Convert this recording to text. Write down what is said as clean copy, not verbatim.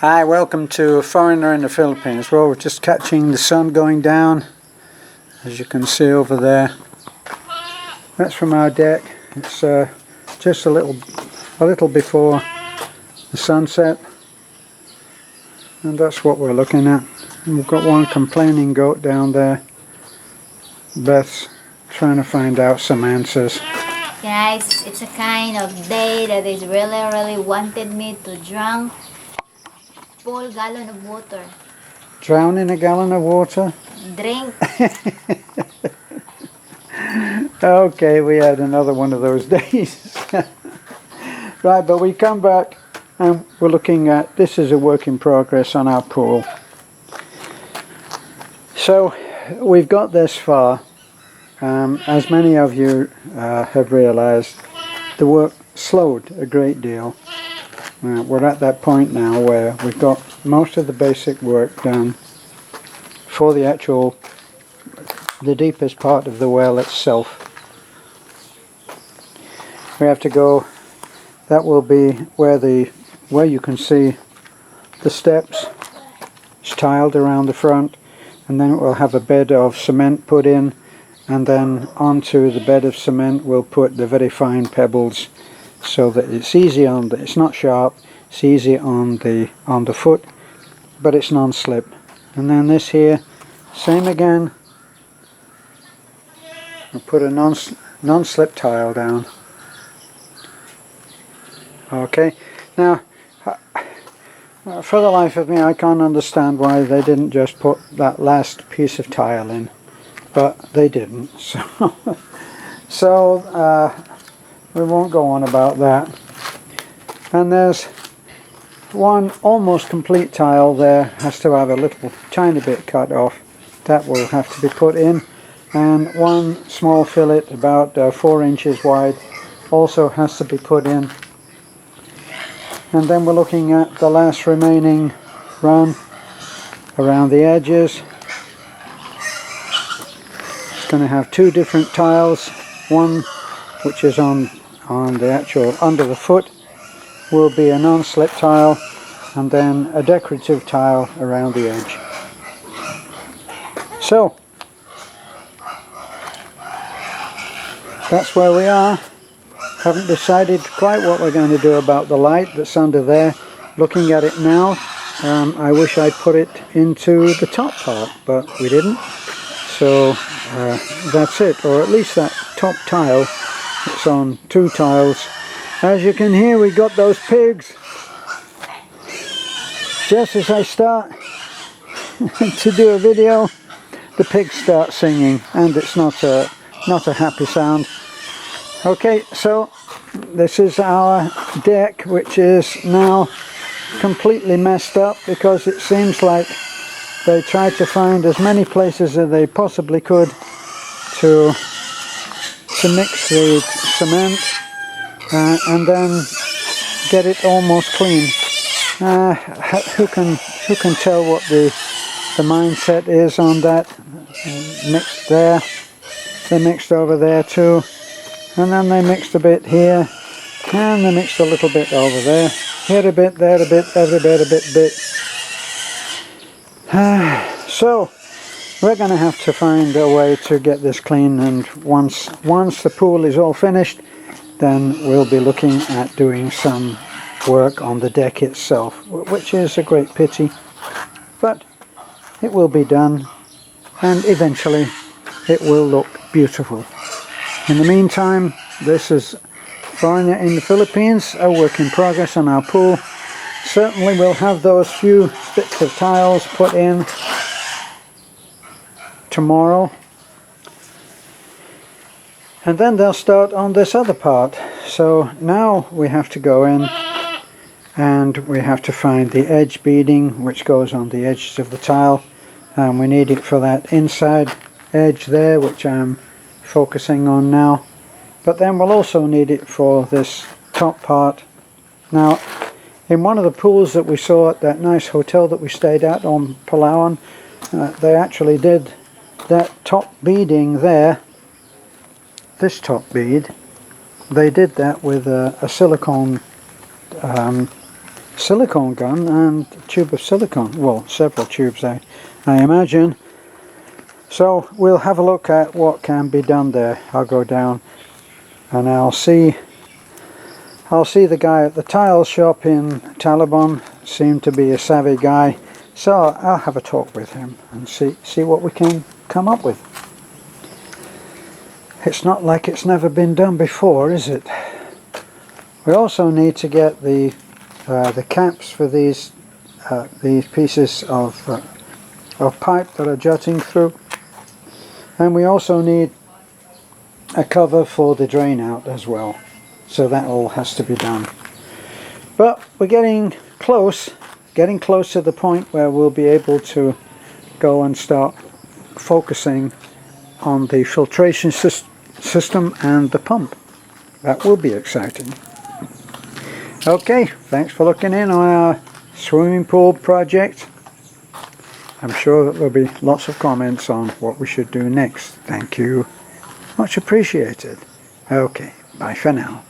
Hi, welcome to A Foreigner in the Philippines. Well, we're just catching the sun going down, as you can see over there. That's from our deck. It's just a little before the sunset, and that's what we're looking at. And we've got one complaining goat down there. Beth's trying to find out some answers. Guys, it's a kind of day that is really wanted me to drown full gallon of water. Drown in a gallon of water? Drink. Okay, we had another one of those days. Right, but we come back and we're looking at, this is a work in progress on our pool. So we've got this far. As many of you have realized, the work slowed a great deal. We're at that point now where we've got most of the basic work done for the deepest part of the well itself. We have to go, that will be where you can see the steps. It's tiled around the front, and then we'll have a bed of cement put in, and then onto the bed of cement we'll put the very fine pebbles, so that it's easy it's not sharp, it's easy on the foot, but it's non-slip. And then this here, same again, we'll put a non-slip tile down. Okay, now for the life of me I can't understand why they didn't just put that last piece of tile in, but they didn't, so we won't go on about that. And there's one almost complete tile there, has to have a little tiny bit cut off, that will have to be put in, and one small fillet about 4 inches wide also has to be put in. And then we're looking at the last remaining run around the edges. It's going to have 2 different tiles, one which is on the actual under the foot will be a non-slip tile, and then a decorative tile around the edge. So that's where we are. Haven't decided quite what we're going to do about the light that's under there. Looking at it now, I wish I'd put it into the top part, but we didn't. So that's it, or at least that top tile. It's on 2 tiles. As you can hear, we got those pigs. Just as I start to do a video, the pigs start singing, and it's not a happy sound. Okay, so this is our deck, which is now completely messed up because it seems like they tried to find as many places as they possibly could to mix the cement and then get it almost clean. Who can tell what the mindset is on that? Mixed there, they mixed over there too, and then they mixed a bit here, and they mixed a little bit over there, here a bit, there a bit, every bit a bit. So we're going to have to find a way to get this clean, and once the pool is all finished, then we'll be looking at doing some work on the deck itself, which is a great pity, but it will be done, and eventually it will look beautiful. In the meantime, this is Foreigner in the Philippines, a work in progress on our pool. Certainly we'll have those few bits of tiles put in tomorrow, and then they'll start on this other part. So now we have to go in and we have to find the edge beading which goes on the edges of the tile, and we need it for that inside edge there, which I'm focusing on now, but then we'll also need it for this top part. Now, in one of the pools that we saw at that nice hotel that we stayed at on Palawan, they actually did that top beading there, this top bead, they did that with a silicone silicone gun and a tube of silicone, well, several tubes I imagine. So we'll have a look at what can be done there. I'll go down and I'll see the guy at the tile shop in Taliban. Seemed to be a savvy guy, so I'll have a talk with him and see what we can come up with. It's not like it's never been done before, is it? We also need to get the caps for these pieces of pipe that are jutting through, and we also need a cover for the drain out as well. So that all has to be done. But we're getting close to the point where we'll be able to go and start focusing on the filtration system and the pump. That will be exciting. Okay, thanks for looking in on our swimming pool project. I'm sure that there'll be lots of comments on what we should do next. Thank you. Much appreciated. Okay, bye for now.